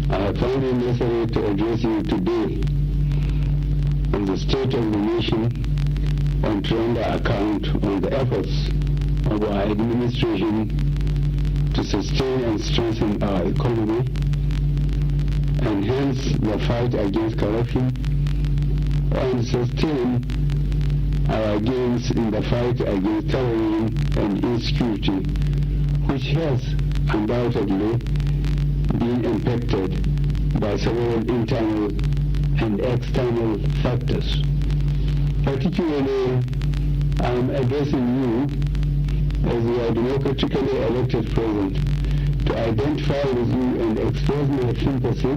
I have found it necessary to address you today on the state of the nation and to render account on the efforts of our administration to sustain and strengthen our economy, enhance the fight against corruption, and sustain our gains in the fight against terrorism and insecurity, which has undoubtedly been impacted by several internal and external factors. Particularly, I am addressing you as your democratically elected president to identify with you and express my sympathy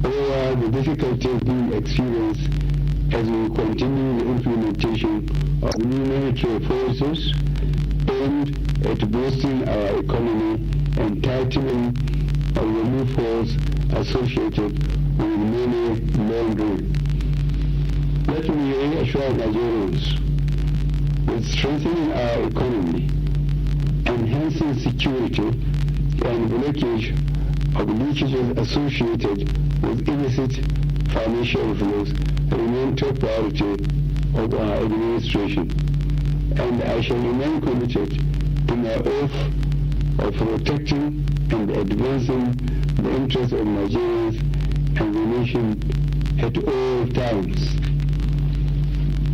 over the difficulties being experienced as we continue the implementation of new military forces aimed at boosting our economy and tightening of the loopholes associated with money laundering. Let me reassure Nigerians, with strengthening our economy, enhancing security, and blockage of leakages associated with illicit financial flows remain top priority of our administration, and I shall remain committed to my oath of protecting and advancing the interests of Nigerians and the nation at all times.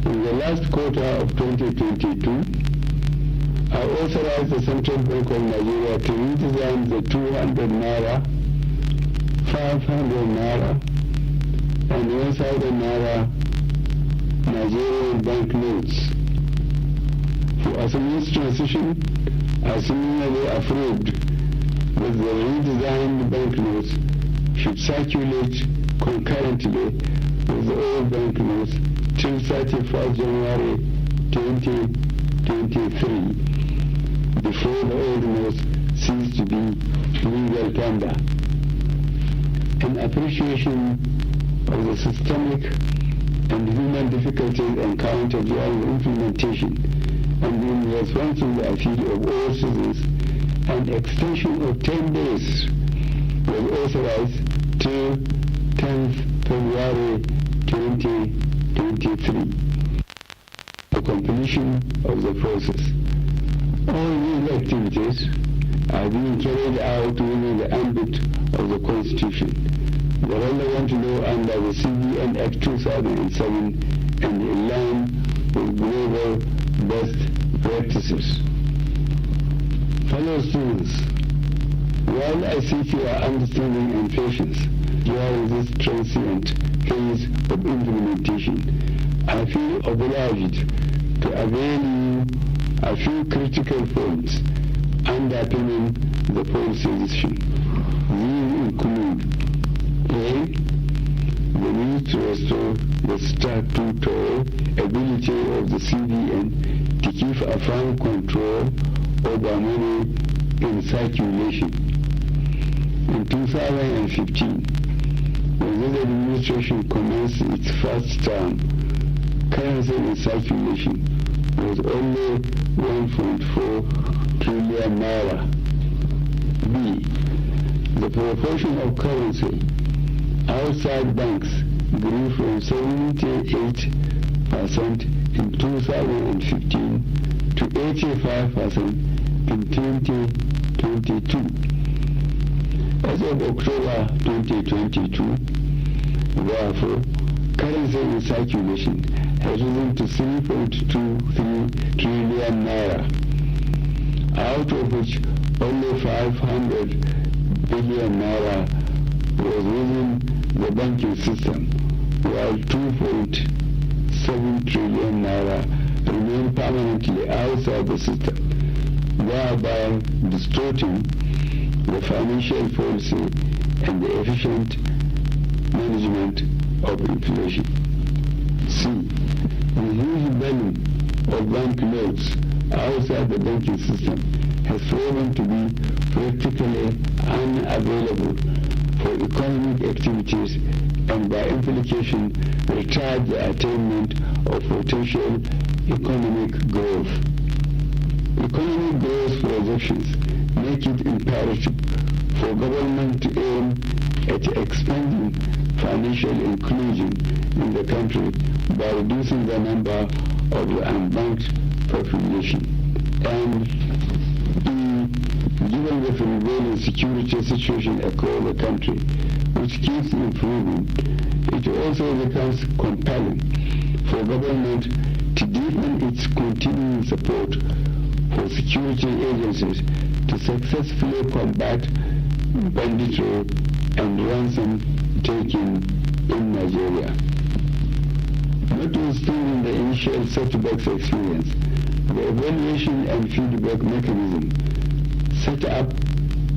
In the last quarter of 2022, I authorized the Central Bank of Nigeria to redesign the 200 Naira, 500 Naira, and 1,000 Naira Nigerian banknotes. For a smooth transition, I similarly approved that the redesigned banknotes should circulate concurrently with the old banknotes till 31st January 2023, before the old notes cease to be legal tender. In appreciation of the systemic and human difficulties encountered during the implementation, and in response to the appeal of all citizens, an extension of 10 days was authorized till 10th February 2023, the completion of the process. All these activities are being carried out within the ambit of the Constitution, the relevant law under the CBN Act 2007, and in line with global best practices. Fellow students, while I seek your understanding and patience during this transient phase of implementation, I feel obliged to avail you a few critical points underpinning the policy decision. These include: A. The need to restore the statutory ability of the CBN to keep a firm control over money in circulation. In 2015, when this administration commenced its first term, currency in circulation was only 1.4 trillion naira. B. The proportion of currency outside banks grew from 78% in 2015 to 85% in 2022. As of October 2022, therefore, currency in circulation has risen to 3.23 trillion naira, out of which only 500 billion naira was within the banking system, while 2.7 trillion naira remain permanently outside the system, thereby distorting the financial policy and the efficient management of inflation. C. The huge volume of banknotes outside the banking system has proven to be practically unavailable for economic activities and by implication retard the attainment of potential economic growth. Economic growth projections make it imperative for government to aim at expanding financial inclusion in the country by reducing the number of the unbanked population. And given the prevailing security situation across the country, which keeps improving, it also becomes compelling for government to deepen its continuing support for security agencies to successfully combat banditry and ransom taking in Nigeria. Notwithstanding the initial setbacks experience, the evaluation and feedback mechanism set up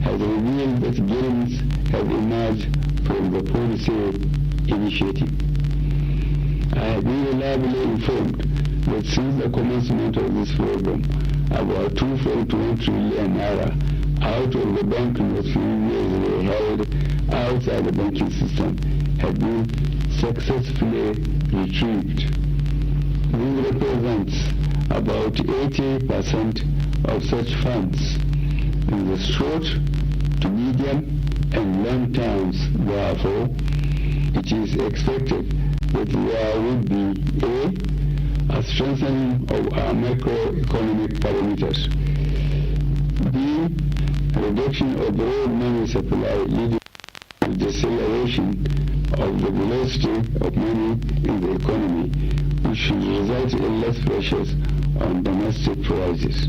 has revealed that gains have emerged from the policy initiative. I have been reliably informed that since the commencement of this program, about 2.1 trillion naira out of the banknotes previously held outside the banking system have been successfully retrieved. This represents about 80% of such funds. In the short to medium and long terms, therefore, it is expected that there would be a strengthening of our macroeconomic parameters, b, reduction of raw money supply leading to deceleration of the velocity of money in the economy, which should result in less pressures on domestic prices.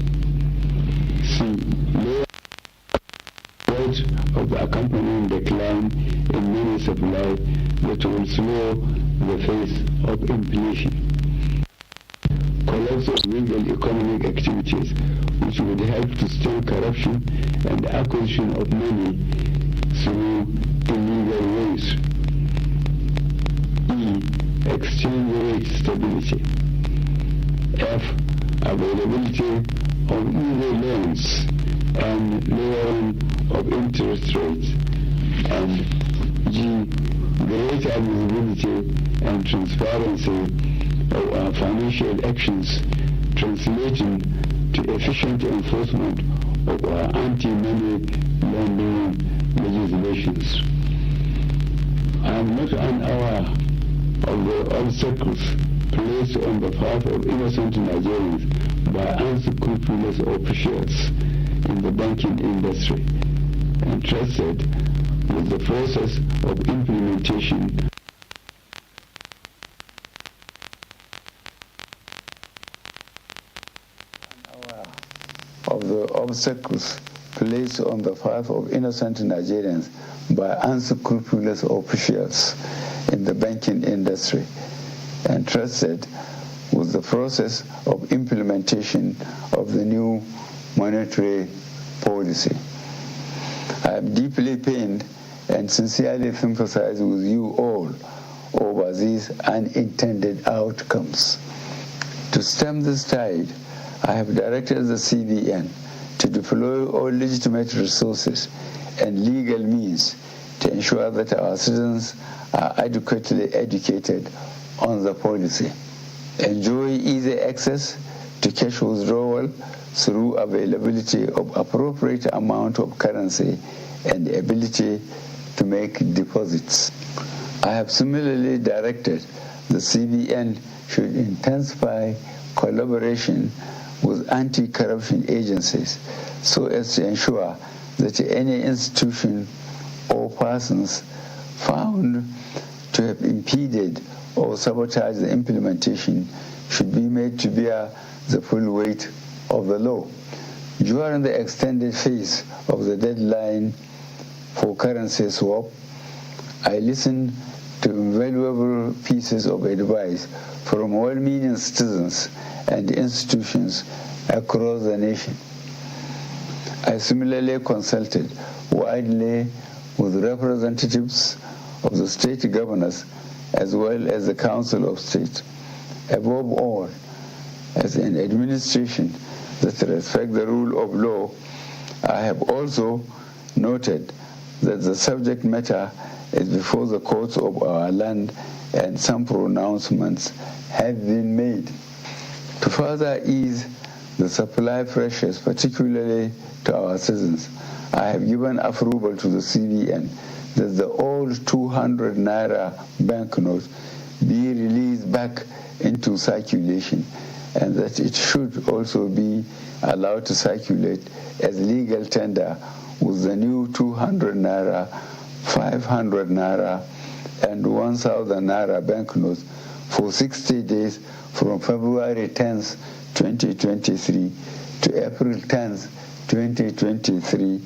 C, lower rate of the accompanying decline in money supply that will slow the pace of inflation. Collapse of legal economic activities, which would help to stem corruption and acquisition of money through illegal ways. E, exchange rate stability. F, availability of easy loans and lowering of interest rates. And G, greater visibility and transparency of our financial actions, translating to efficient enforcement of our anti-money laundering legislations. I am not unaware of the obstacles placed on the path of innocent Nigerians by unscrupulous officials in the banking industry, entrusted with the process of implementation of the obstacles placed on the path of innocent Nigerians by unscrupulous officials in the banking industry, entrusted with the process of implementation of the new monetary policy. I am deeply pained and sincerely sympathize with you all over these unintended outcomes. To stem this tide, I have directed the CBN to deploy all legitimate resources and legal means to ensure that our citizens are adequately educated on the policy, enjoy easy access to cash withdrawal through availability of appropriate amount of currency and the ability to make deposits. I have similarly directed the CBN should intensify collaboration with anti-corruption agencies so as to ensure that any institution or persons found to have impeded or sabotaged the implementation should be made to bear the full weight of the law. During the extended phase of the deadline for currency swap, I listened to invaluable pieces of advice from well-meaning citizens and institutions across the nation. I similarly consulted widely with representatives of the state governors as well as the Council of State. Above all, as an administration that respects the rule of law, I have also noted that the subject matter is before the courts of our land and some pronouncements have been made. To further ease the supply pressures, particularly to our citizens, I have given approval to the CBN that the old 200 naira banknotes be released back into circulation, and that it should also be allowed to circulate as legal tender with the new 200 naira, 500 naira, and 1,000 naira banknotes for 60 days from February 10th, 2023 to April 10th, 2023,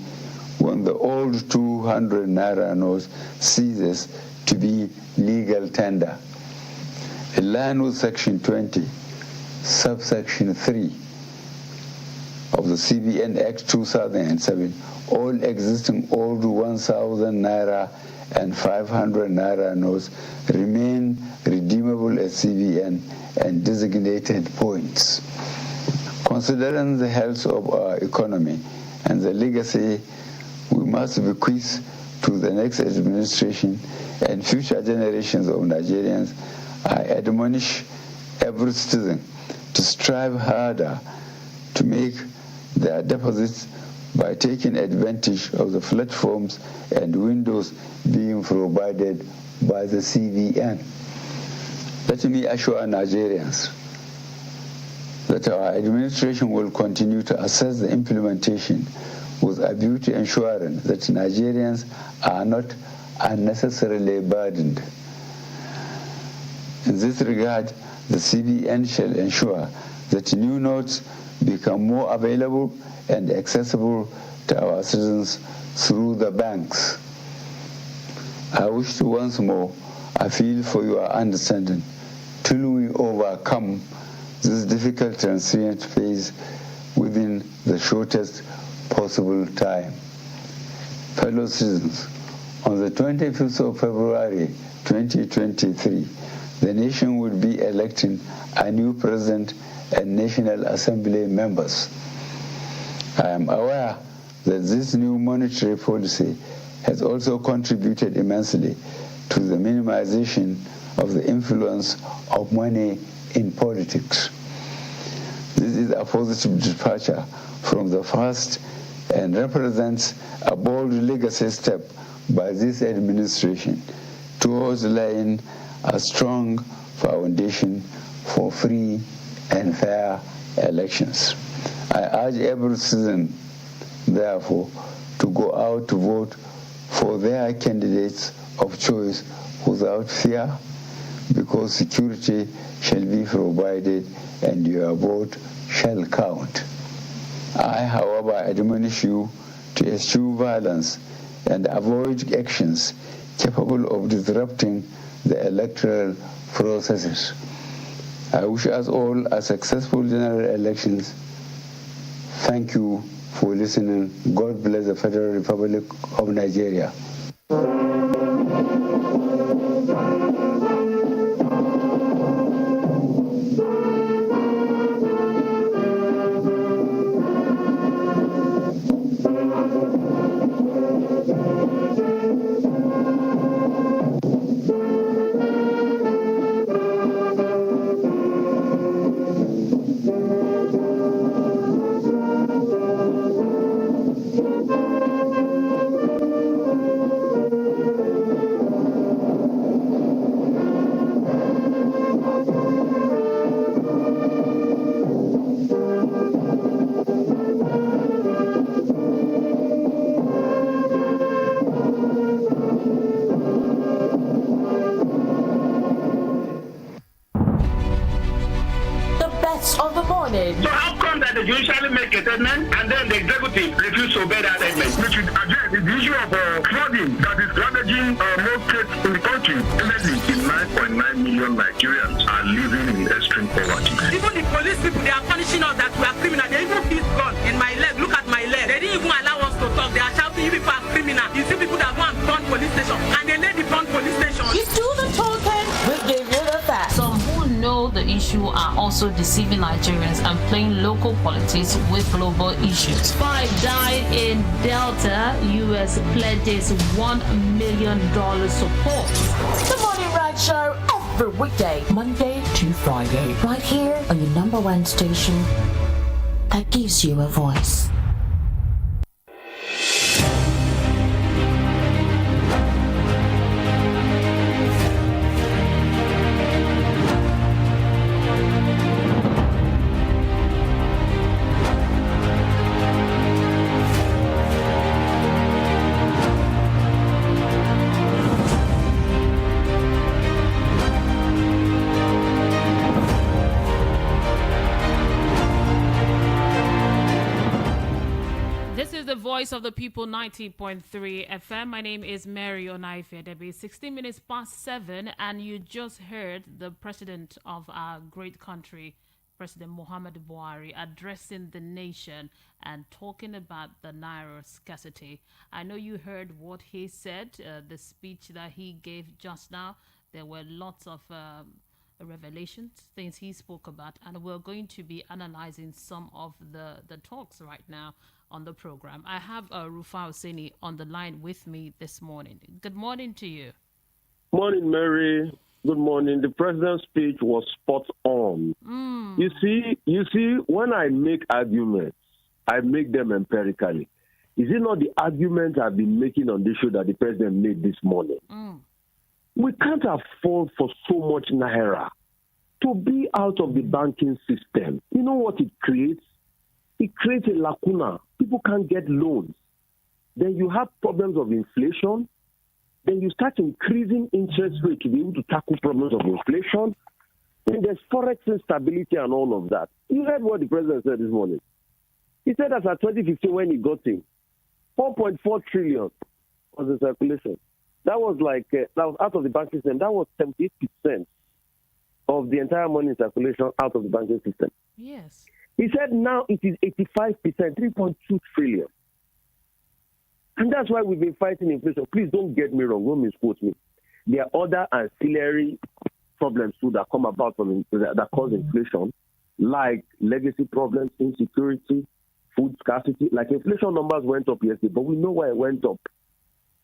when the old 200 naira notes ceases to be legal tender. In line with Section 20, subsection 3 of the CBN Act 2007, all existing old 1,000 naira and 500 naira notes remain redeemable at CBN and designated points. Considering the health of our economy and the legacy we must bequeath to the next administration and future generations of Nigerians, I admonish every citizen to strive harder to make their deposits by taking advantage of the platforms and windows being provided by the CBN. Let me assure Nigerians that our administration will continue to assess the implementation with a view to ensuring that Nigerians are not unnecessarily burdened. In this regard, the CBN shall ensure that new notes become more available and accessible to our citizens through the banks. I wish to once more appeal for your understanding till we overcome this difficult transient phase within the shortest possible time. Fellow citizens, on the 25th of February 2023, the nation will be electing a new president and National Assembly members. I am aware that this new monetary policy has also contributed immensely to the minimization of the influence of money in politics. This is a positive departure from the past and represents a bold legacy step by this administration towards laying a strong foundation for free and fair elections. I urge every citizen, therefore, to go out to vote for their candidates of choice without fear, because security shall be provided and your vote shall count. I, however, admonish you to eschew violence and avoid actions capable of disrupting the electoral processes. I wish us all a successful general elections. Thank you for listening. God bless the Federal Republic of Nigeria. So how come that they usually make a statement and then the executive refuse to obey that statement? We should address the issue of flooding that is ravaging most states in the country. Currently, 9.9 million Nigerians are living in extreme poverty. Even the police people, they are punishing us that we are criminal. They even feel gun in my leg. Look at my leg. They didn't even allow us to talk. They are shouting, you people are criminal. You see people that go and burn police station, and they lay the front police station. You do the talking, we give you the facts. Some who know the issue are also deceiving Nigerians and playing local politics with global issues. 5 died in Delta. U.S. pledges $1 million support. The Morning Ride Show every weekday, Monday to Friday, right here on your number one station that gives you a voice. Voice of the People, 90.3 FM. My name is Mary Onaife-Debi. 16 minutes past 7, and you just heard the president of our great country, President Muhammadu Buhari, addressing the nation and talking about the Naira scarcity. I know you heard what he said, the speech that he gave just now. There were lots of revelations, things he spoke about, and we're going to be analyzing some of the talks right now on the program. I have Rufai Oseni on the line with me this morning. Good morning to you. Morning, Mary. Good morning. The president's speech was spot on. You see, when I make arguments, I make them empirically. Is it not the arguments I've been making on this show that the president made this morning? We can't afford for so much Naira to be out of the banking system. You know what it creates? It creates a lacuna. People can't get loans. Then you have problems of inflation. Then you start increasing interest rate to be able to tackle problems of inflation. Then there's forex instability and all of that. You heard what the president said this morning. He said that at 2015 when he got in, 4.4 trillion was the circulation. That was that was out of the banking system. That was 78% of the entire money in circulation out of the banking system. Yes. He said now it is 85%, 3.2 trillion. And that's why we've been fighting inflation. Please don't get me wrong, don't misquote me. There are other ancillary problems too that come about that cause inflation, like legacy problems, insecurity, food scarcity. Like inflation numbers went up yesterday, but we know why it went up.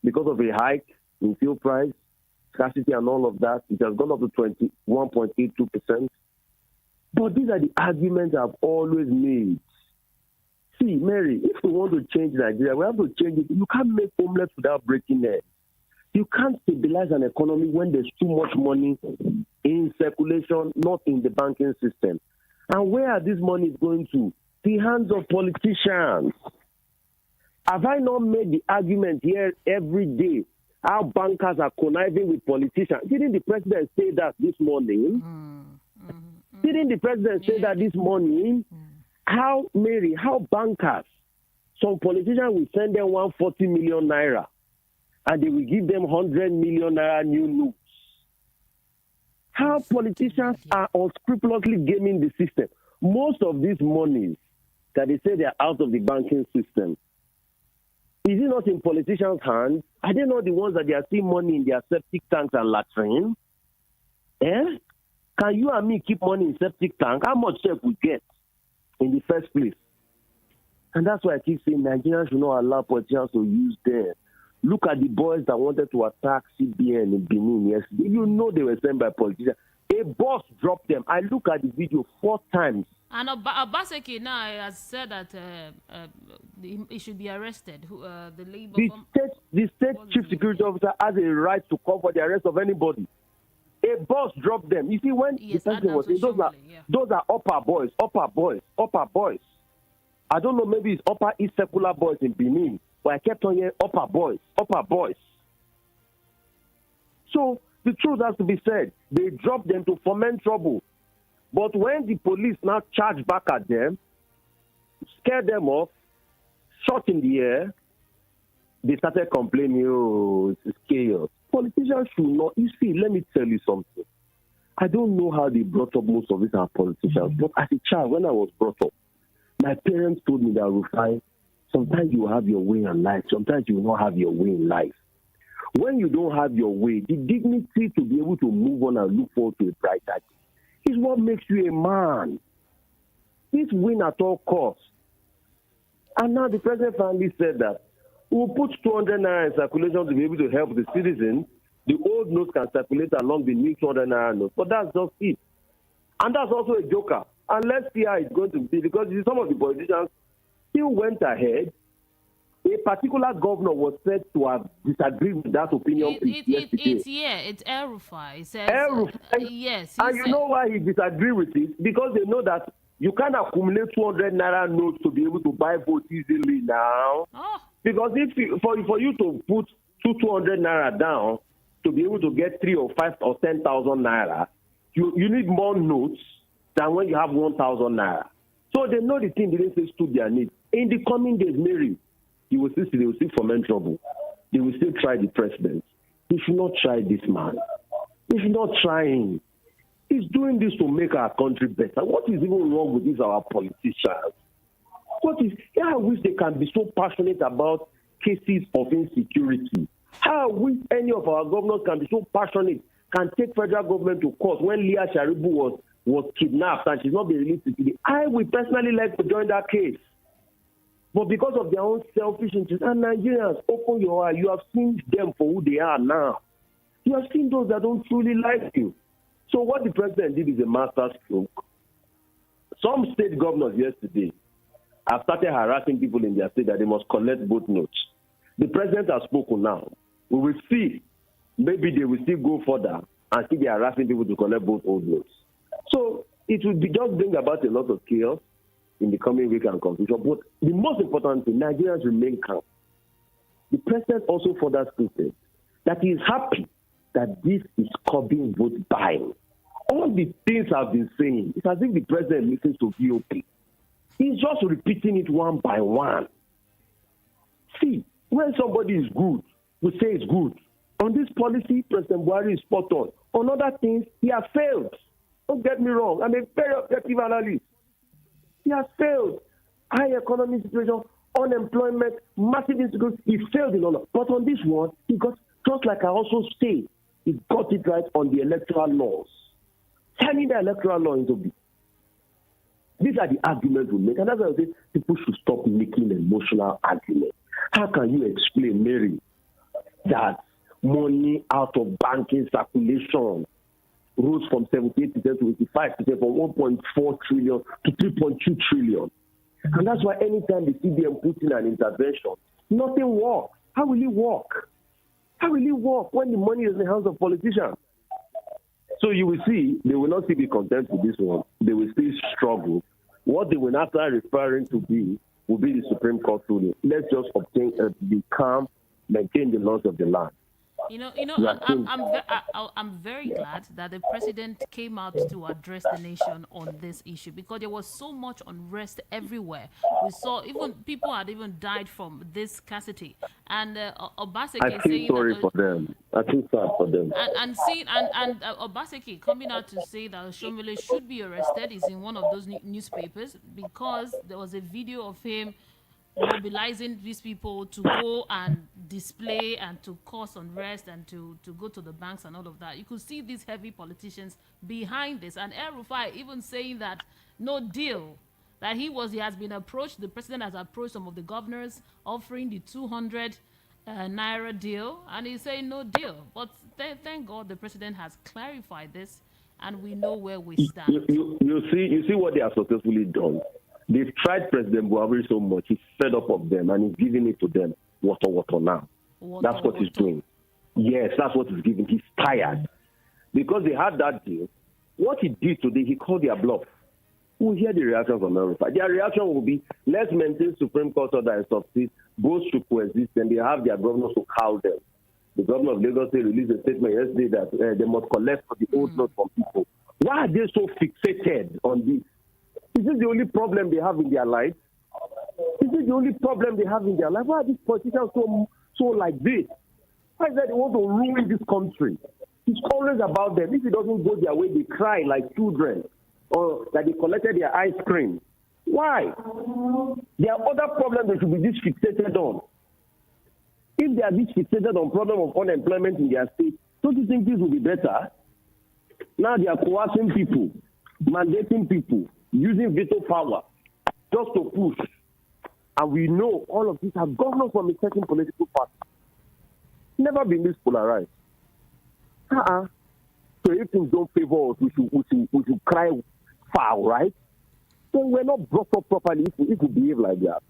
Because of a hike in fuel price, scarcity and all of that, it has gone up to 21.82%. But these are the arguments I've always made. See, Mary, if we want to change Nigeria, we have to change it. You can't make omelets without breaking eggs. You can't stabilize an economy when there's too much money in circulation, not in the banking system. And where are these monies going to? The hands of politicians. Have I not made the argument here every day how bankers are conniving with politicians? Didn't the president say that this morning? Didn't the president say that this morning? How bankers, some politicians will send them 140 million naira and they will give them 100 million naira new notes. How politicians are unscrupulously gaming the system. Most of these monies that they say they are out of the banking system, is it not in politicians' hands? Are they not the ones that they are seeing money in their septic tanks and latrines? Can you and me keep money in septic tank? How much check we get in the first place? And that's why I keep saying Nigerians should not allow politicians to use them. Look at the boys that wanted to attack CBN in Benin yesterday. You know they were sent by politicians. A bus dropped them. I look at the video 4 times. And Obaseki now has said that he should be arrested. The state chief security officer has a right to call for the arrest of anybody. A bus dropped them. You see, when the person was saying, those are upper boys. I don't know, maybe it's upper East Secular boys in Benin, but I kept on hearing upper boys. So the truth has to be said. They dropped them to foment trouble. But when the police now charged back at them, scared them off, shot in the air, they started complaining, oh, it's chaos. Politicians should not. You see, let me tell you something. I don't know how they brought up most of these are politicians, but as a child, when I was brought up, my parents told me that, Rufai, sometimes you have your way in life, sometimes you will not have your way in life. When you don't have your way, the dignity to be able to move on and look forward to a brighter day is what makes you a man. This win at all costs. And now the president finally said that we'll put 200 naira in circulation to be able to help the citizens. The old notes can circulate along the new 200 naira notes. But that's just it. And that's also a joker. And let's see how it's going to be, because some of the politicians still went ahead. A particular governor was said to have disagreed with that opinion yesterday. It's Rufai. He says, yes. And you know why he disagreed with it? Because they know that you can't accumulate 200 naira notes to be able to buy votes easily now. Oh. Because for you to put 200 naira down to be able to get 3 or 5 or 10,000 naira, you need more notes than when you have 1,000 naira. So they know the thing didn't say stood their need. In the coming days, Mary, He will still foment trouble. They will still try the president. He should not try this man. He should not try him. He's doing this to make our country better. What is even wrong with these our politicians? I wish they can be so passionate about cases of insecurity. How I wish any of our governors can be so passionate, can take federal government to court when Leah Sharibu was kidnapped and she's not been released today. I would personally like to join that case. But because of their own selfish interests, and Nigerians, open your eye. You have seen them for who they are now. You have seen those that don't truly like you. So what the president did is a masterstroke. Some state governors yesterday have started harassing people in their state that they must collect both notes. The president has spoken now. We will see. Maybe they will still go further and still be harassing people to collect both old notes. So it will just bring about a lot of chaos in the coming week and confusion. But the most important thing, Nigerians remain calm. The president also further stated that he is happy that this is curbing vote buying. All the things I've been saying, it's as if the president listens to VOP. He's just repeating it one by one. See, when somebody is good, we say it's good. On this policy, President Buhari is spot on. On other things, he has failed. Don't get me wrong. I'm a very objective analyst. He has failed. High economic situation, unemployment, massive insecurity. He failed in all of. But on this one, he got, just like I also say, he got it right on the electoral laws. Turning the electoral law into being. These are the arguments we make. And that's why I say people should stop making emotional arguments. How can you explain, Mary, that money out of banking circulation rose from 78% to 85%, from 1.4 trillion to 3.2 trillion? And that's why anytime the CBN puts in an intervention, nothing works. How will it work? How will it work when the money is in the hands of politicians? So you will see, they will not still be content with this one. They will still struggle. What they will not start referring to will be the Supreme Court ruling. Let's just be calm, maintain the laws of the land. I'm very glad that the president came out to address the nation on this issue, because there was so much unrest everywhere. We saw even people had even died from this scarcity, and Obaseki I feel sorry for them. I feel sad for them. And Obaseki coming out to say that Shomile should be arrested is in one of those newspapers, because there was a video of him mobilizing these people to go and display and to cause unrest and to go to the banks and all of that. You could see these heavy politicians behind this. And Rufai even saying that no deal, that he has been approached, the president has approached some of the governors offering the 200 naira deal, and he's saying no deal. But thank God the president has clarified this, and we know where we stand. You see what they have successfully done. They've tried President Buhari so much, he's fed up of them, and he's giving it to them water now. That's what he's doing. Yes, that's what he's giving. He's tired. Because they had that deal. What he did today, he called their bluff. We'll hear the reaction from Rufai. Their reaction will be, let's maintain Supreme Court order and succeed. Both should coexist, and they have their governors to cow them. The governor of Lagos State released a statement yesterday that they must collect for the old note from people. Why are they so fixated on this? Is this the only problem they have in their life? Is this the only problem they have in their life? Why are these politicians so like this? Why is that they want to ruin this country? It's always about them. If it doesn't go their way, they cry like children, or that they collected their ice cream. Why? There are other problems they should be this fixated on. If they are this fixated on problem of unemployment in their state, don't you think this will be better? Now they are coercing people, mandating people, using veto power just to push. And we know all of these are governors from a certain political party. Never been this polarized. So if things don't favor us, we should cry foul, right? So we're not brought up properly if we behave like that.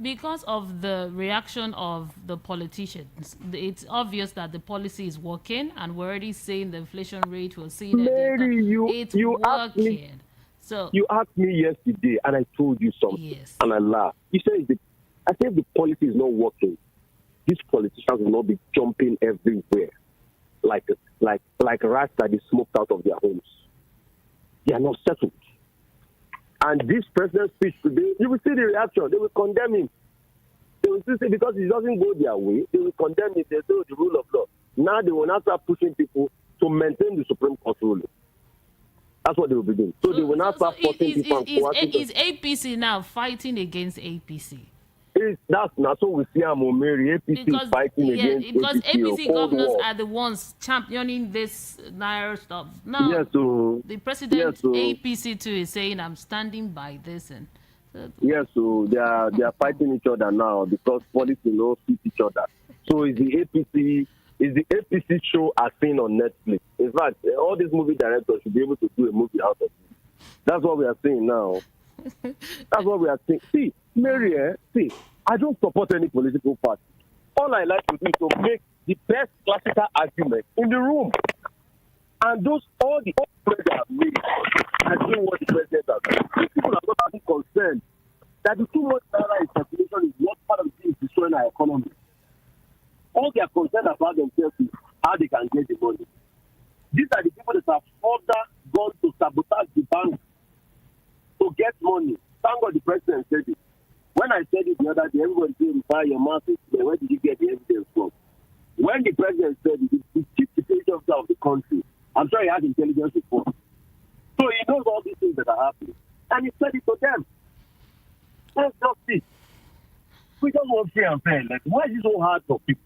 Because of the reaction of the politicians, it's obvious that the policy is working, and we're already seeing the inflation rate. We're seeing it's working. So you asked me yesterday, and I told you something, yes, and I laughed. You said I said the policy is not working. These politicians will not be jumping everywhere like rats that is smoked out of their homes. They are not settled. And this president's speech today, you will see the reaction. They will condemn him. They will still say because it doesn't go their way, they will condemn it. They say the rule of law. Now they will now start pushing people to maintain the Supreme Court ruling. That's what they will be doing. So they will now start forcing people. Is APC now fighting against APC? That's not so we see APC because, fighting against because APC governors war. are the ones championing this Naira stuff. Now, yes, so, the president, yes, so, APC too, is saying, I'm standing by this. And yes, so they are fighting each other now because policy don't fit each other. So is the APC show as seen on Netflix. In fact, all these movie directors should be able to do a movie out of it. That's what we are seeing now. That's what we are seeing. See, Mary, I don't support any political party. All I like to do is to make the best classical argument in the room. And all the presidents have made, I do what the president has done. People are not having concern that the too much naira in circulation is what part of the thing is destroying our economy. All they are concerned about themselves is how they can get the money. These are the people that have further gone to sabotage the bank to get money. Thank God the president said it. When I said it the other day, everybody said, Rufai, your mouth is there. Where did you get the evidence from? When the president said it, the chief security officer of the country, I'm sure he has intelligence report. So he knows all these things that are happening. And he said it to them. Let's just see. We don't want free and fair. Like, why is it so hard for people?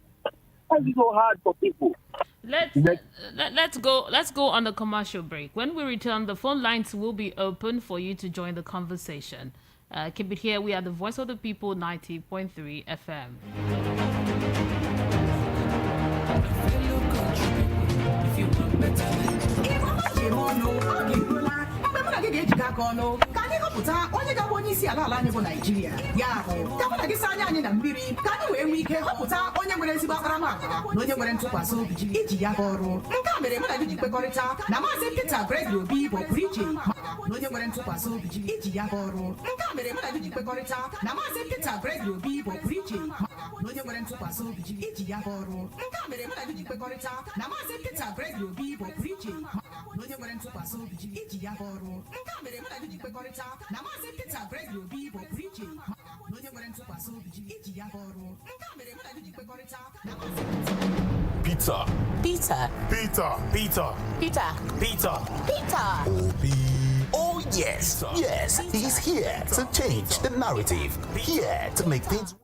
Why is it so hard for people? Let's go on the commercial break. When we return, the phone lines will be open for you to join the conversation. Keep it here. We are the Voice of the People, 90.3 FM. ka anyị họpụta onye ga-abụ onye isi ala anyị bụ Naijiria. Ya bụ ka mụ na gị saa anya anyị na mmiri ka anyị wee nwee ike họpụta onye nwere ezigbo akparamagwa na onye nwere ntụkwasị obi iji ya ga ọrụ. Nke a mere mụ na gị ji kwekọrịta na Maazị Peter Gregory Obi bụ pụrụ iche na onye nwere ntụkwasị obi iji ya ga ọrụ. Nke a mere mụ na gị ji kwekọrịta na Maazị Peter Gregory Obi bụ pụrụ iche na onye nwere ntụkwasị obi iji ya ga ọrụ. Nke a mere mụ na gị ji kwekọrịta na Maazị Peter Gregory Obi bụ pụrụ iche na onye nwere ntụkwasị obi iji ya ga ọrụ. Nke a mere mụ na gị ji kwekọrịta na Maazị Peter Gregory Obi bụ pụrụ iche na onye nwere ntụkwasị obi iji ya ga ọrụ. Nke a mere mụ na gị ji kwekọrịta na Maazị Peter. Obi. Oh yes, yes, he's here to change the narrative, here to make things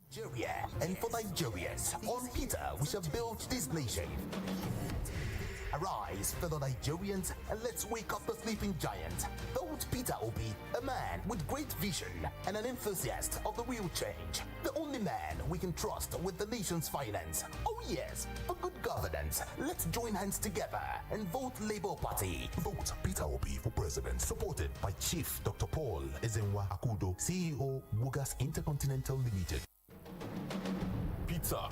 Nigeria, and for Nigerians. On Peter, we shall build this nation. Arise, fellow Nigerians, and let's wake up the sleeping giant. Vote Peter Obi, a man with great vision and an enthusiast of the real change. The only man we can trust with the nation's finance. Oh yes, for good governance. Let's join hands together and vote Labour Party. Vote Peter Obi for president. Supported by Chief Dr. Paul Ezenwa Akudo, CEO, Bugas Intercontinental Limited. Peter.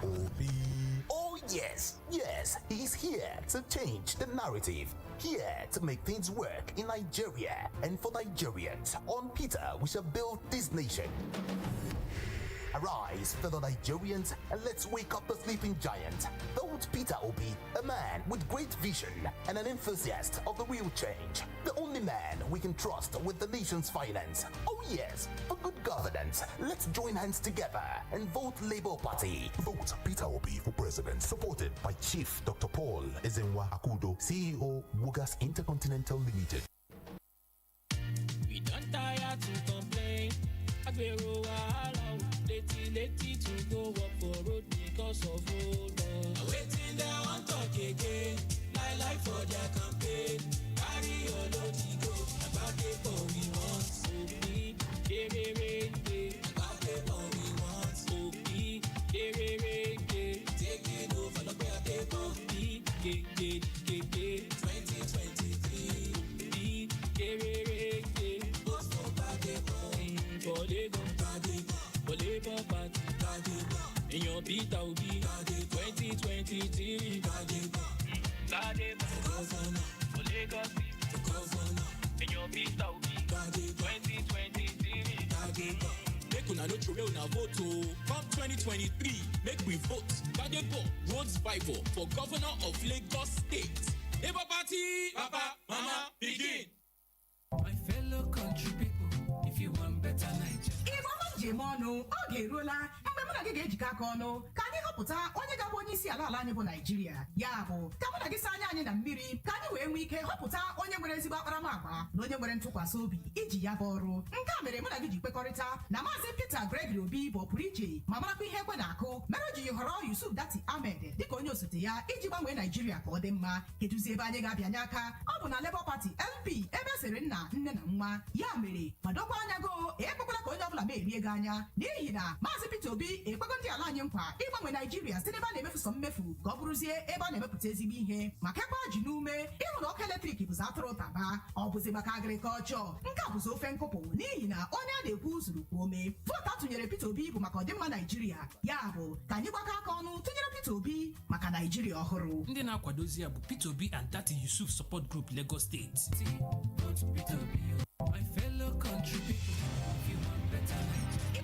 Obi. Oh yes, yes, he's here to change the narrative, here to make things work in Nigeria and for Nigerians. On Peter, we shall build this nation. Arise, fellow Nigerians, and let's wake up the sleeping giant. Vote Peter Obi, a man with great vision and an enthusiast of the real change. The only man we can trust with the nation's finance. Oh yes, for good governance. Let's join hands together and vote Labour Party. Vote Peter Obi for president. Supported by Chief Dr. Paul Ezenwa Akudo, CEO, Bugas Intercontinental Limited. We don't tire to complain. Leti to go up for road because of old law. Waiting there on talk again. Like for their campaign. Carry your load to go. About the for we want. Obi, about the for we want. Obi, taking over the way they go. Obi, 2023. Obi, post for bad for they go. Labour Party, in your Peter Obi, 2023, governor, for Lagos, in your Peter Obi, 2023, make una no throw una vote come 2023, make we vote, Gadebo, road survivor for governor of Lagos State. Labour Party, Papa, Mama, begin. My fellow country people, if you want better Nigeria. Jemonu, oge eruola mgbe mụ na gị ga-ejikọ aka ọnụ ka anyị họpụta onye ga-abụ onye isi ala anyị bụ Naijiria. Ya bụ ka mụ na gị saa anya anyị na mmiri ka anyị wee nwee ike họpụta onye nwere ezigbo akparamagwa na onye nwere ntụkwasị obi iji ya bụ ọrụ. Nke a mere mụ na gị ji kwekọrịta na Maazị Peter Gregory Obi bụ ọpụrụ iche ma marakwa ihe ekwe na-akụ mere o ji họrọ Yusuf Dati Ahmed dịka onye osote ya iji gbanwee Naijiria ka ọ dị mma. Kedụzi ebe anyị ga-abịanye aka? Ọ bụ na Labour Party LP ebe esere nna nne na nwa. Ya mere madokwa anya go ekwekwala ka onye ọbụla merie gị anya n'ihi na Maazị Peter Obi ekwego ndị ala anyị nkwa ịgbanwe Naijiria site n'ebe a na-emefu sọ mmefu ka ọ bụrụzie ebe a na-emepụta ezigbo ihe maka ekwe ji n'ume ịhụ na ọkụ eletrik bụzi atụrụ taba ọ bụzi maka agrikọlchọ. Nke a bụzi ofe nkụpụ n'ihi na onye a na-ekwu zuru kwa ome. Vootu atụnyere Peter Obi bụ maka ọdịmma Naijiria. Ya bụ ka anyị gbakọ aka ọnụ tụnyere Peter Obi maka Naijiria ọhụrụ. Ndị na-akwadozi ya bụ Peter Obi and Dati Yusuf Support Group, Lagos State. My fellow country people, if you want better Nigeria.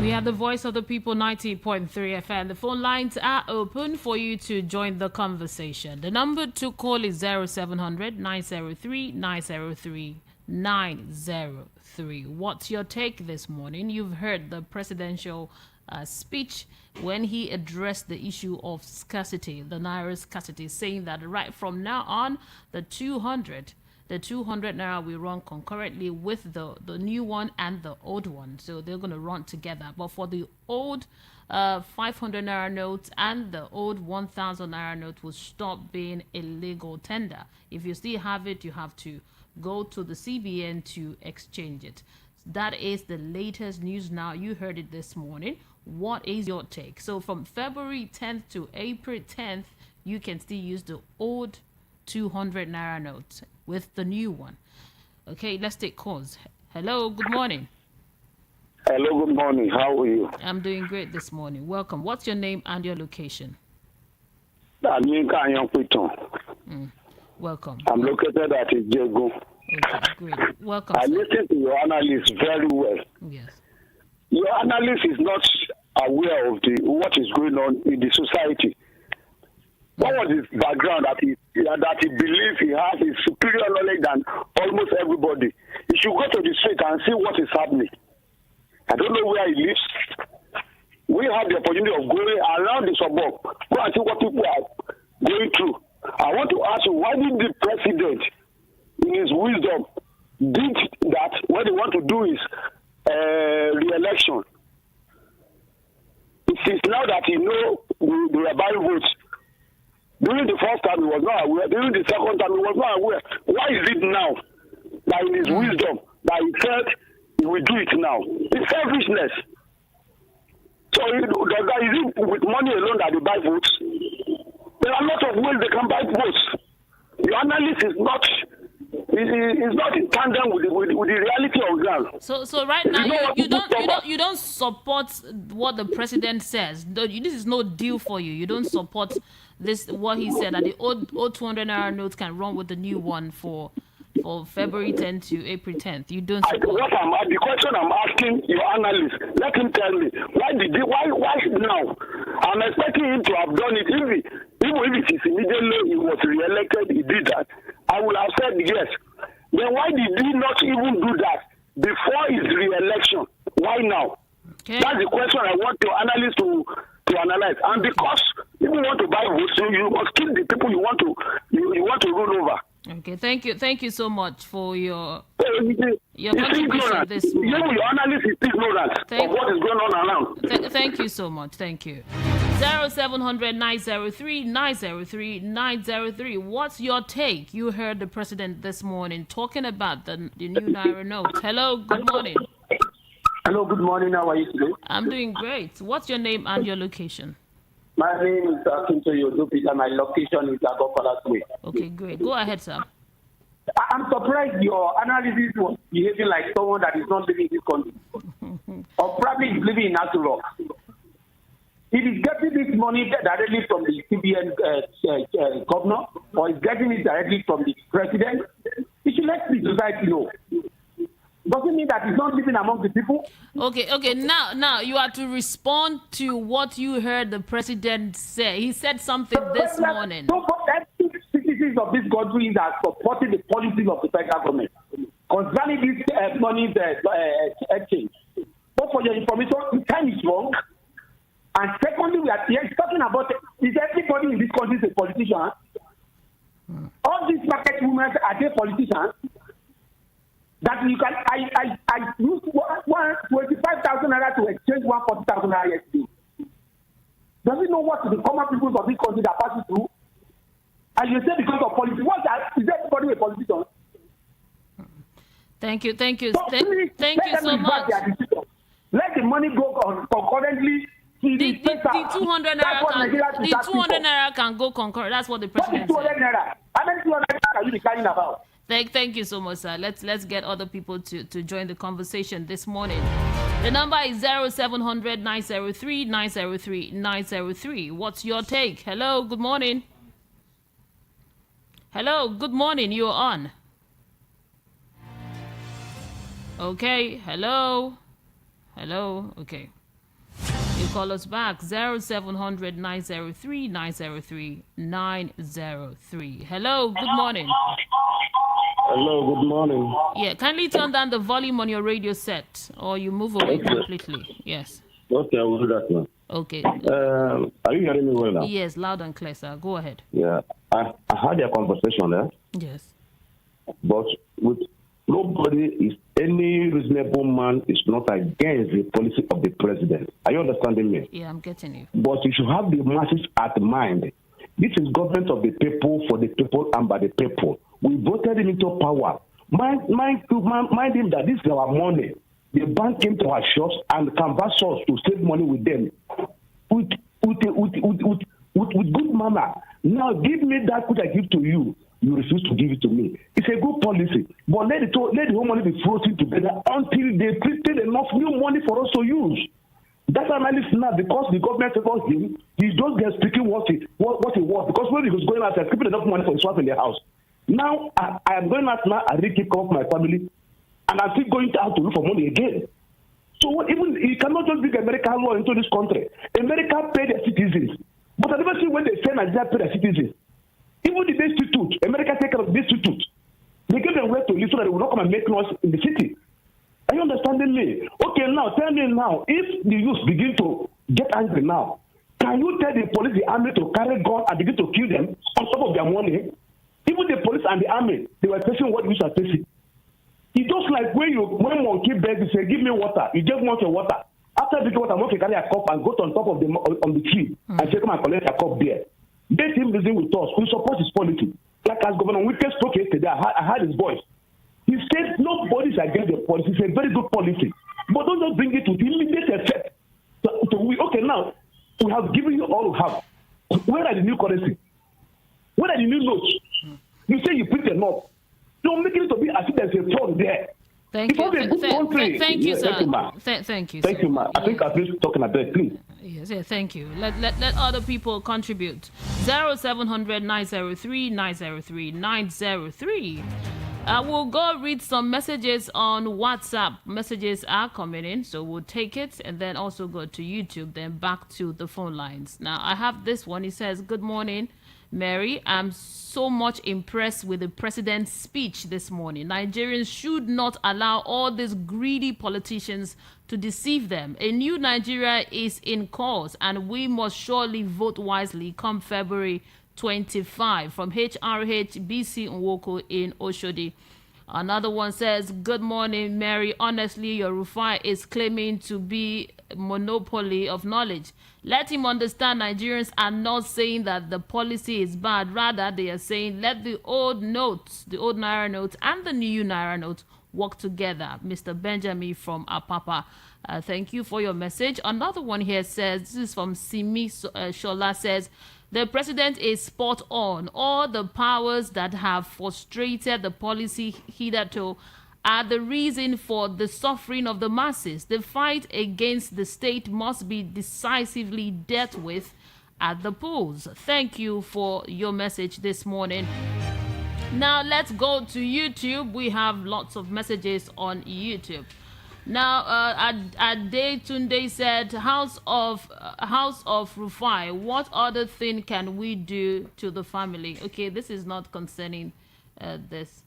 We are the voice of the people, 90.3 FM. The phone lines are open for you to join the conversation. The number to call is 0700 903 903 903. What's your take this morning? You've heard the presidential speech when he addressed the issue of scarcity, the Naira scarcity, saying that right from now on, the 200 Naira will run concurrently with the new one and the old one. So they're going to run together. But for the old 500 Naira notes and the old 1,000 Naira note will stop being a legal tender. If you still have it, you have to go to the CBN to exchange it. That is the latest news now. You heard it this morning. What is your take? So from February 10th to April 10th, you can still use the old 200 Naira notes with the new one. Okay, let's take calls. Hello, good morning. Hello, good morning. How are you? I'm doing great this morning. Welcome. What's your name and your location? Welcome. I'm located at Ijegu. Okay, great. Welcome. I listen to your analyst very well. Yes. Your analyst is not aware of what is going on in the society. What was his background that he believes he has his superior knowledge than almost everybody? He should go to the street and see what is happening. I don't know where he lives. We have the opportunity of going around the suburb, go and see what people are going through. I want to ask you, why did the president, in his wisdom, did that what they want to do is re-election? It is now that he knows the rebel votes. During the first time, he was not aware. During the second time, he was not aware. Why is it now that in his wisdom that he said he will do it now? It's selfishness. So is it with money alone that they buy votes? There are a lot of ways they can buy votes. Your analysis is not in tandem with the reality of ground. So right now you don't support what the president says. This is no deal for you. You don't support this what he said that the old 200 Naira notes can run with the new one for February 10th to April 10th. You don't support. The question I'm asking your analyst, let him tell me why now? I'm expecting him to have done it. Even if it is immediately he was re-elected, he did that. I would have said yes. Then why did he not even do that before his re-election? Why now? Okay. That's the question I want your analyst to analyze. And because if you want to buy votes, you must kill the people you want to rule over. Okay, thank you so much for your contribution this morning. Your analyst is ignorant of what is going on around. Thank you so much. Thank you. 0700 903 903 903. What's your take? You heard the president this morning talking about the new Naira note. Hello, good morning. Hello, good morning. How are you today? I'm doing great. What's your name and your location? My name is Akintoye Odopita. My location is Agopalas Way. Okay, great. Go ahead, sir. I'm surprised your analysis was behaving like someone that is not living in this country. Or probably is living in Asuro. It is getting this money directly from the CBN governor. or is getting it directly from the president, he should let the society know. Doesn't mean that he's not living among the people. Okay. Now you are to respond to what you heard the president say. He said something this morning. Citizens of this country that supporting the policies of the federal government concerning this money exchange. But for your information, the time is wrong. And secondly, we are here talking about is everybody in this country a politician? All these market women are they politicians? That you can I use 25,000 naira to exchange 140,000 naira yesterday. Does he know what the common people of this country are passing through? And you say because of politics, what is everybody a politician? Thank you. So please, thank you so much. Let the money go concurrently. The 200 naira can go concurrent. That's what the president said. 200 naira. How many 200 naira are you carrying about? Thank you so much, sir. Let's get other people to join the conversation this morning. The number is 0700 903 903 903. What's your take? Hello, good morning. Hello, good morning. You're on. Okay, hello. Okay. You call us back 0700 903 903 903. Hello, good morning. Hello, good morning. Yeah, kindly turn down the volume on your radio set or you move away completely. Yes. Okay, I will do that now. Okay. Are you hearing me well now? Yes, loud and clear, sir. Go ahead. Yeah, I had a conversation there. Yes. But with nobody is any reasonable man is not against the policy of the president. Are you understanding me? Yeah, I'm getting you. But you should have the masses at mind. This is government of the people, for the people, and by the people. We voted him into power. Mind him that this is our money. The bank came to our shops and canvassed us to save money with them. With good manner. Now give me that which I give to you. You refuse to give it to me. It's a good policy. But let the whole money be frozen together until they printed enough new money for us to use. That's analysis now because the government supports him. He just gets speaking what he was. Because when he was going out, he's keeping enough money for his wife in the house. Now I am going out now. I really kick off my family, and I'm still going out to look for money again. So even you cannot just bring American law into this country. America pay their citizens, but I never see when they say Nigeria pay their citizens. Even the institute, America take care of the institute. They give them where to live so that they will not come and make noise in the city. Are you understanding me? Okay, now tell me now, if the youth begin to get angry now, can you tell the police, the army to carry gun and begin to kill them on top of their money? Even the police and the army, they were facing what we are facing. It's just like when monkey begs, you say, give me water. You just want your water. After drinking water, monkey carry a cup and go on top of the tree and say, come and collect a cup there. Let him reason with us. We support his policy. Like as Governor Wike spoke yesterday, I heard his voice. He said nobody's against the policy. It's a very good policy. But don't just bring it to immediate effect. Okay, now, we have given you all we have. Where are the new currency? Where are the new notes? You say you print them up. Don't make it to be as if there's a fraud there. Thank you. Thank you, sir. Thank you, Thank you, ma. I think I've been talking a bit, please. Yes, thank you. Let other people contribute. 0700 903 903 903. We'll go read some messages on WhatsApp. Messages are coming in, so we'll take it and then also go to YouTube, then back to the phone lines. Now, I have this one. It says, good morning, Mary. I'm so much impressed with the president's speech this morning. Nigerians should not allow all these greedy politicians to deceive them. A new Nigeria is in course, and we must surely vote wisely come February 25. From HRH BC Nwoko in Oshodi. Another one says, good morning, Mary. Honestly, your Rufai is claiming to be monopoly of knowledge. Let him understand Nigerians are not saying that the policy is bad. Rather, they are saying let the old notes, the old Naira notes and the new Naira notes work together. Mr. Benjamin from Apapa. Thank you for your message. Another one here says, this is from Simi Shola, says, the president is spot on. All the powers that have frustrated the policy hitherto are the reason for the suffering of the masses. The fight against the state must be decisively dealt with at the polls. Thank you for your message this morning. Now let's go to YouTube. We have lots of messages on YouTube. Now, Ade Tunde said, House of Rufai, what other thing can we do to the family? Okay, this is not concerning this.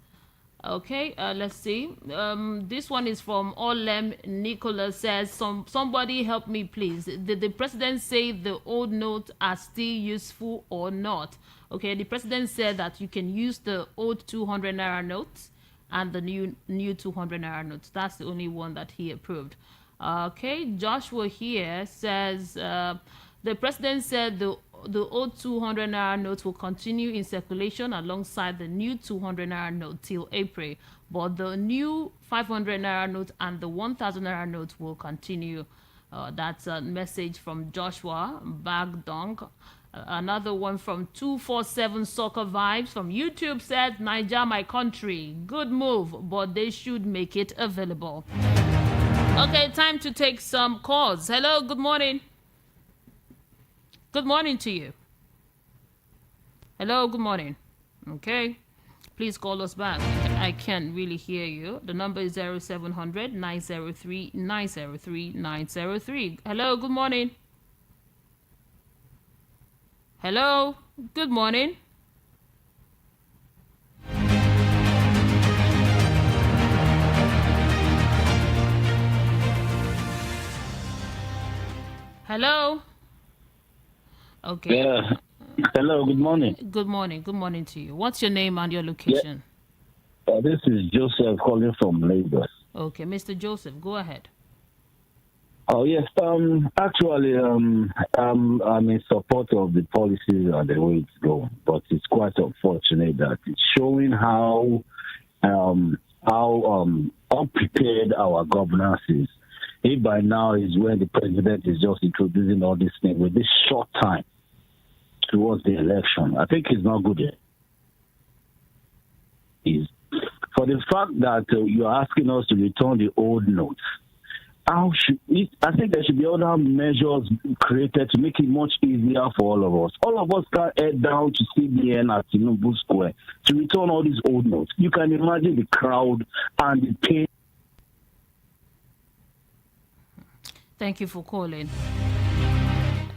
Okay, let's see. This one is from Olem Nicholas says, somebody help me please. Did the president say the old notes are still useful or not? Okay, the president said that you can use the old 200 naira notes and the new 200 naira notes. That's the only one that he approved. Okay, Joshua here says, the president said the old 200 naira notes will continue in circulation alongside the new 200 naira note till April, but the new 500 naira note and the 1000 naira note will continue. That's a message from Joshua Bagdong. Another one from 247 Soccer Vibes from YouTube said, Niger, my country, good move, but they should make it available. Okay, time to take some calls. Hello, good morning. Good morning to you. Hello, good morning. Okay, please call us back. I can't really hear you. The number is 0700 903 903 903. Hello, good morning. Hello, good morning. Hello. Okay. Yeah. Hello, good morning. Good morning. Good morning to you. What's your name and your location? Yeah. This is Joseph calling from Lagos. Okay, Mr. Joseph, go ahead. Oh, yes. Actually, I'm in support of the policies and the way it's going, but it's quite unfortunate that it's showing how unprepared our governance is. If by now is when the president is just introducing all these things with this short time towards the election, I think it's not good yet. Is for the fact that you're asking us to return the old notes. I think there should be other measures created to make it much easier for all of us. All of us can head down to CBN at Tinubu Square to return all these old notes. You can imagine the crowd and the pain. Thank you for calling.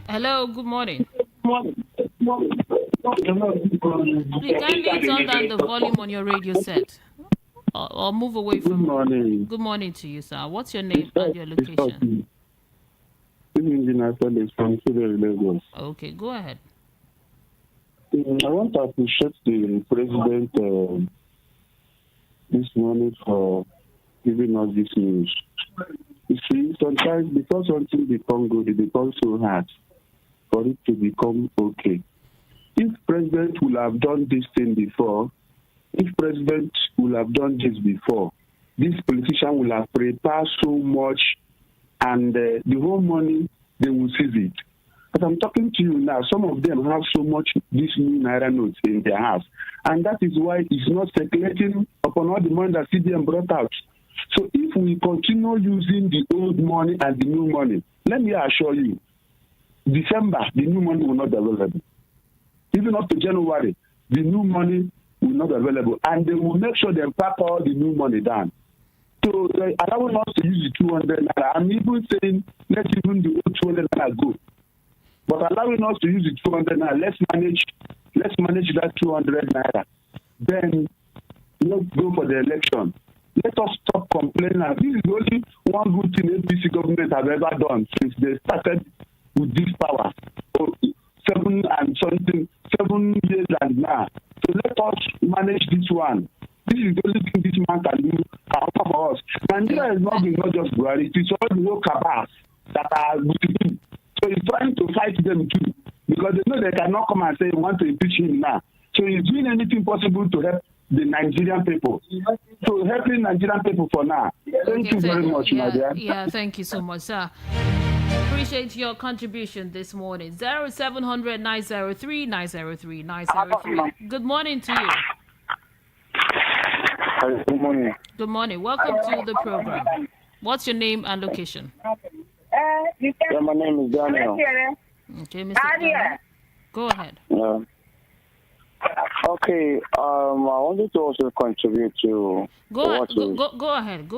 Hello, good morning. Please kindly turn down the volume on your radio set. Or move away from. Good morning. Good morning to you, sir. What's your name and your location? This is Engineer Felix from Lagos. Okay, go ahead. I want to appreciate the president this morning for giving us this news. You see, sometimes because something becomes good, it becomes so hard for it to become okay. If president will have done this thing before, if president will have done this before, this politician will have prepared so much, and the whole money, they will seize it. But I'm talking to you now, some of them have so much this new Naira notes in their house, and that is why it's not circulating upon all the money that CBN brought out. So if we continue using the old money and the new money, let me assure you, December, the new money will not be available. Even up to January, the new money will not be available, and they will make sure they pack all the new money down. So allowing us to use the 200 naira, I'm even saying let's even the old 200 naira go. But allowing us to use the 200 naira, let's manage that 200 naira. Then let's go for the election. Let us stop complaining. This is only one good thing APC government have ever done since they started with this power. 7 years and now. So let us manage this one. This is the only thing this man can do for us. Nigeria is not just Buhari, it is all the whole cabals that are with him. So he's trying to fight them too, because they know they cannot come and say we want to impeach him now. So he's doing anything possible to help the Nigerian people. So helping Nigerian people for now. Thank you very much, my dear. Yeah, thank you so much, sir. Appreciate your contribution this morning. 0700 903 903 903. Good morning to you. Good morning. Good morning. Welcome to the program. What's your name and location? Yeah, my name is Daniel. Okay, Mr. Daniel, go ahead. Okay, I wanted to also contribute to Go ahead.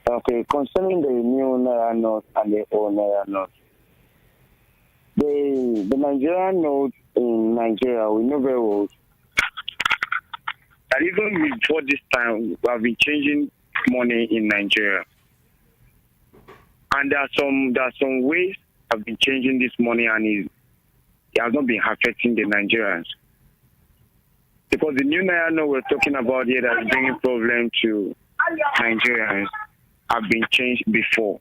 Okay. Concerning the new Naira note and the old Naira note, the Nigerian note in Nigeria, we know very well that even before this time, we have been changing money in Nigeria, and there are some ways have been changing this money, and it has not been affecting the Nigerians. Because the new Naira note we're talking about here that is bringing problem to Nigerians have been changed before.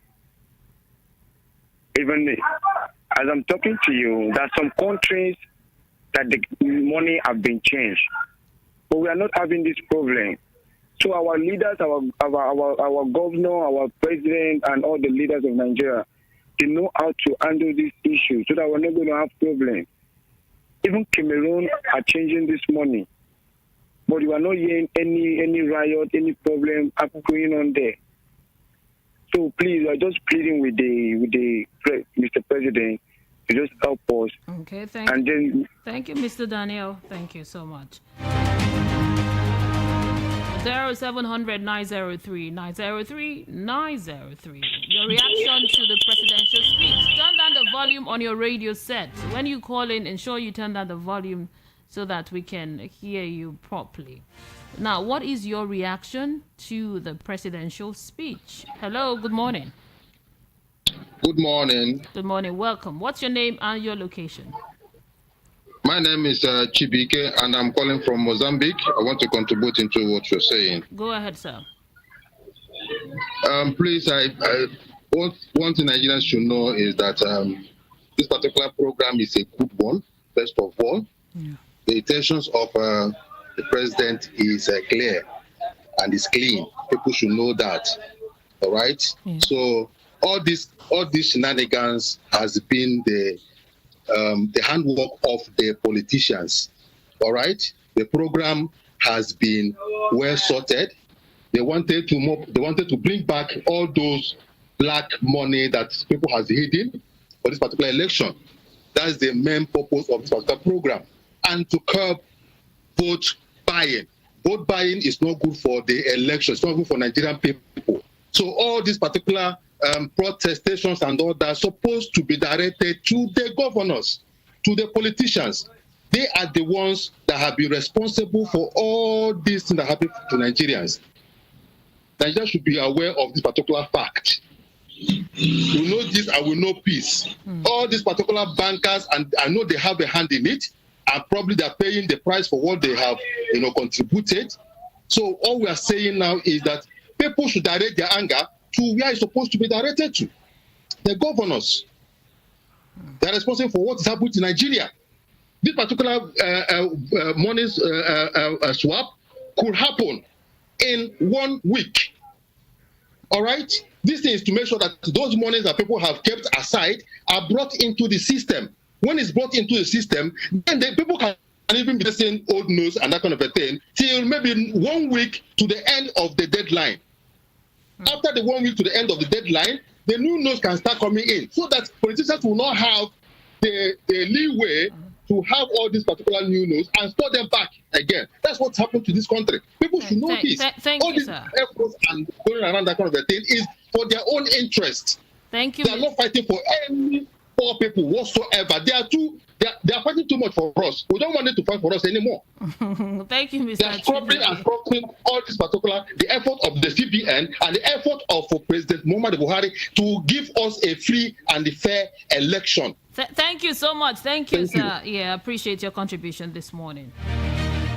Even as I'm talking to you, there are some countries that the money have been changed, but we are not having this problem. So our leaders, our governor, our president, and all the leaders of Nigeria, they know how to handle this issue so that we're not going to have problems. Even Cameroon are changing this money, but you are not hearing any riot, any problem going on there. So please, we are just pleading with the Mr. President to just help us. Okay, thank you, Mr. Daniel. Thank you so much. 0700-903-903-903. Your reaction to the presidential speech. Turn down the volume on your radio set. When you call in, ensure you turn down the volume so that we can hear you properly. Now, what is your reaction to the presidential speech? Hello, good morning. Good morning. Good morning, welcome. What's your name and your location? My name is Chibike, and I'm calling from Mozambique. I want to contribute into what you're saying. Go ahead, sir. Please, one thing Nigerians should know is that this particular program is a good one, first of all. Yeah. The intentions of the president is clear and is clean. People should know that. All right? Yeah. So all these shenanigans has been the handwork of the politicians. All right, the program has been well sorted. They wanted to bring back all those black money that people has hidden for this particular election. That's the main purpose of this particular program, and to curb vote buying. Vote buying is not good for the election. It's not good for Nigerian people. So all these particular protestations and all that are supposed to be directed to the governors, to the politicians. They are the ones that have been responsible for all these things that happen to Nigerians. Nigeria should be aware of this particular fact. We know this and we know peace. All these particular bankers, and I know they have a hand in it, and probably they're paying the price for what they have, contributed. So all we are saying now is that people should direct their anger to where it's supposed to be directed to. The governors. They are responsible for what is happening to Nigeria. This particular money swap could happen in 1 week. All right? This thing is to make sure that those monies that people have kept aside are brought into the system. When it's brought into the system, then the people can even be saying old news and that kind of a thing till maybe 1 week to the end of the deadline. After the 1 week to the end of the deadline, the new notes can start coming in, so that politicians will not have the leeway to have all these particular new notes and store them back again. That's what's happened to this country. People should know this. All these efforts and going around that kind of a thing is for their own interest. Thank you. They are not fighting for any poor people whatsoever. They are fighting too much for us. We don't want them to fight for us anymore. Thank you, Mr. They are scrubbing and scrubbing all this particular, the effort of the CBN and the effort of President Muhammadu Buhari to give us a free and fair election. Thank you so much. Thank you, sir. Yeah, I appreciate your contribution this morning.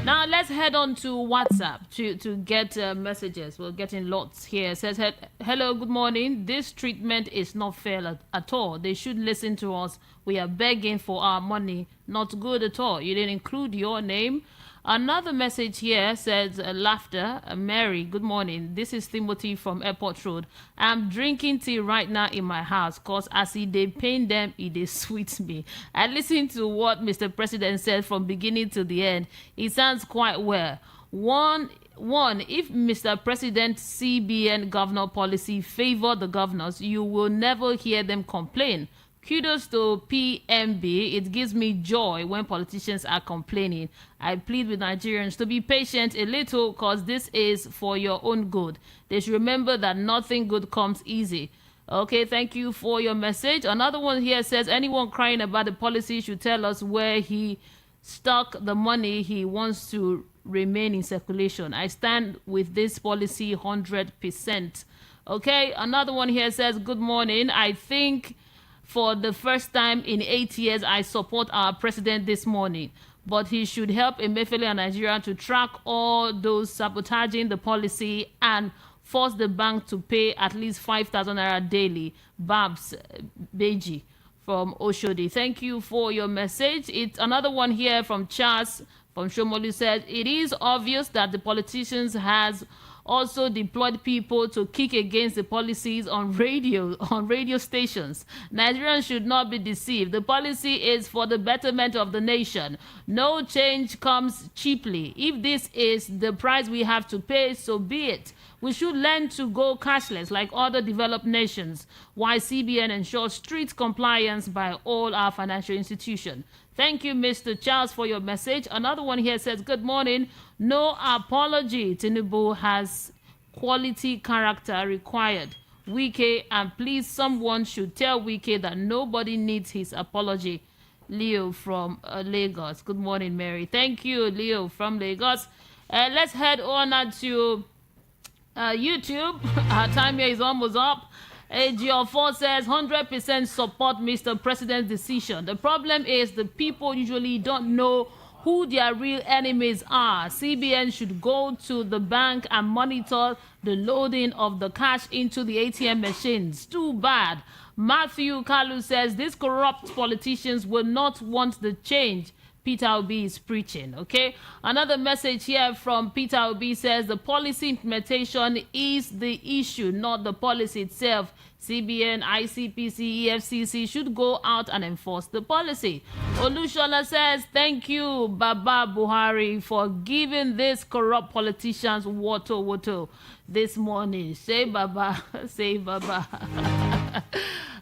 Now let's head on to WhatsApp to get messages. We're getting lots here. It says, hello, good morning. This treatment is not fair at all. They should listen to us. We are begging for our money. Not good at all. You didn't include your name. Another message here says, laughter. Mary, good morning. This is Timothy from Airport Road. I'm drinking tea right now in my house because as they pain them, it sweets me. I listened to what Mr. President said from beginning to the end. It sounds quite well. One, if Mr. President CBN governor policy favor the governors, you will never hear them complain. Kudos to PMB. It gives me joy when politicians are complaining. I plead with Nigerians to be patient a little because this is for your own good. They should remember that nothing good comes easy. Okay, thank you for your message. Another one here says, anyone crying about the policy should tell us where he stuck the money he wants to remain in circulation. I stand with this policy 100%. Okay, another one here says, good morning. I think for the first time in 8 years, I support our president this morning. But he should help Emefiele and Nigeria to track all those sabotaging the policy and force the bank to pay at least 5,000 naira daily. Babs Beji from Oshodi. Thank you for your message. It's another one here from Charles from Shomolu said, it is obvious that the politicians has also deployed people to kick against the policies on radio stations. Nigerians should not be deceived. The policy is for the betterment of the nation. No change comes cheaply. If this is the price we have to pay, so be it. We should learn to go cashless like other developed nations, while CBN ensures strict compliance by all our financial institutions. Thank you, Mr. Charles, for your message. Another one here says, good morning. No apology. Tinubu has quality character required. Wike, and please someone should tell Wike that nobody needs his apology. Leo from Lagos. Good morning, Mary. Thank you, Leo from Lagos. Let's head on to YouTube. Our time here is almost up. AGO4 says 100% support Mr. President's decision. The problem is the people usually don't know who their real enemies are. CBN should go to the bank and monitor the loading of the cash into the ATM machines. Too bad. Matthew Kalu says these corrupt politicians will not want the change Peter Obi is preaching. Okay, another message here from Peter Obi says the policy implementation is the issue, not the policy itself. CBN, ICPC, EFCC should go out and enforce the policy. Olushola says, thank you, Baba Buhari, for giving these corrupt politicians woto this morning. Say Baba, say Baba.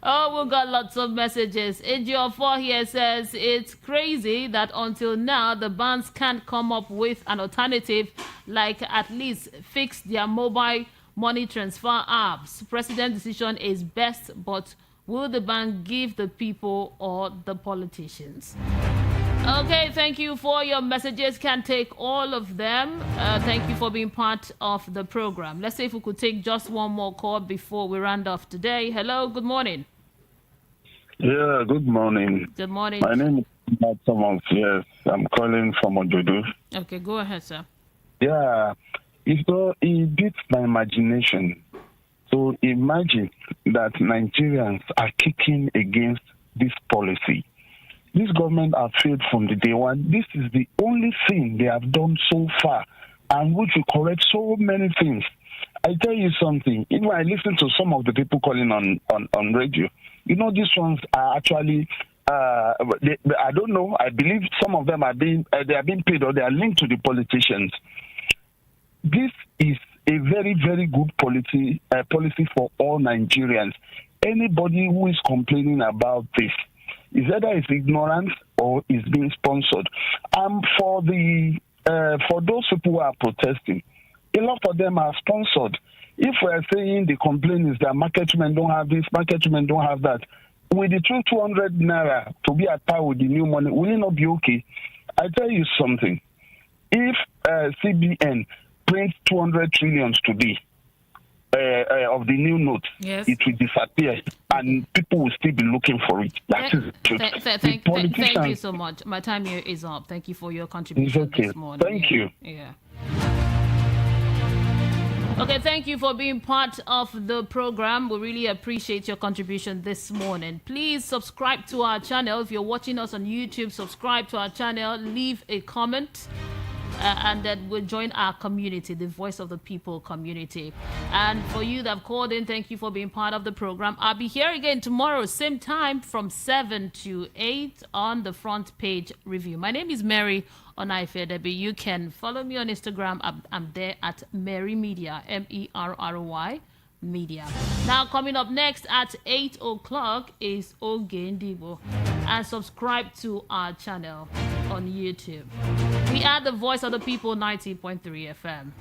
Oh, we got lots of messages. AGO4 here says, it's crazy that until now, the banks can't come up with an alternative, like at least fix their mobile money transfer apps. President's decision is best, but will the bank give the people or the politicians? Okay, thank you for your messages. Can't take all of them. Thank you for being part of the program. Let's see if we could take just one more call before we round off today. Hello, good morning. Yeah, good morning. Good morning. My name is Matt Thomas. Yes, I'm calling from Ojodo. Okay, go ahead, sir. Yeah, it beats my imagination. So imagine that Nigerians are kicking against this policy. This government have failed from the day one. This is the only thing they have done so far, and which will correct so many things. I tell you something. Even I listen to some of the people calling on radio. You know, these ones are actually, I don't know. I believe some of them are being paid or they are linked to the politicians. This is a very, very good policy for all Nigerians. Anybody who is complaining about this is either is ignorant or is being sponsored. For those people who are protesting, a lot of them are sponsored. If we're saying the complaint is that market women don't have this, market women don't have that, with the 200 naira to be at par with the new money, will it not be okay? I tell you something. If CBN prints 200 trillions today of the new note, yes, it will disappear and people will still be looking for it. That is the truth. Thank you so much. My time here is up. Thank you for your contribution this morning. Thank you. Yeah. Okay, thank you for being part of the program. We really appreciate your contribution this morning. Please subscribe to our channel. If you're watching us on YouTube, subscribe to our channel, leave a comment, and then we'll join our community, the Voice of the People community. And for you that have called in, thank you for being part of the program. I'll be here again tomorrow, same time from 7 to 8 on the Front Page Review. My name is Mary Onaife. You can follow me on Instagram. I'm there at Mary Media, MERRY media. Now, coming up next at 8 o'clock is Ogendibo. And subscribe to our channel on YouTube. We are the Voice of the People, 90.3 FM.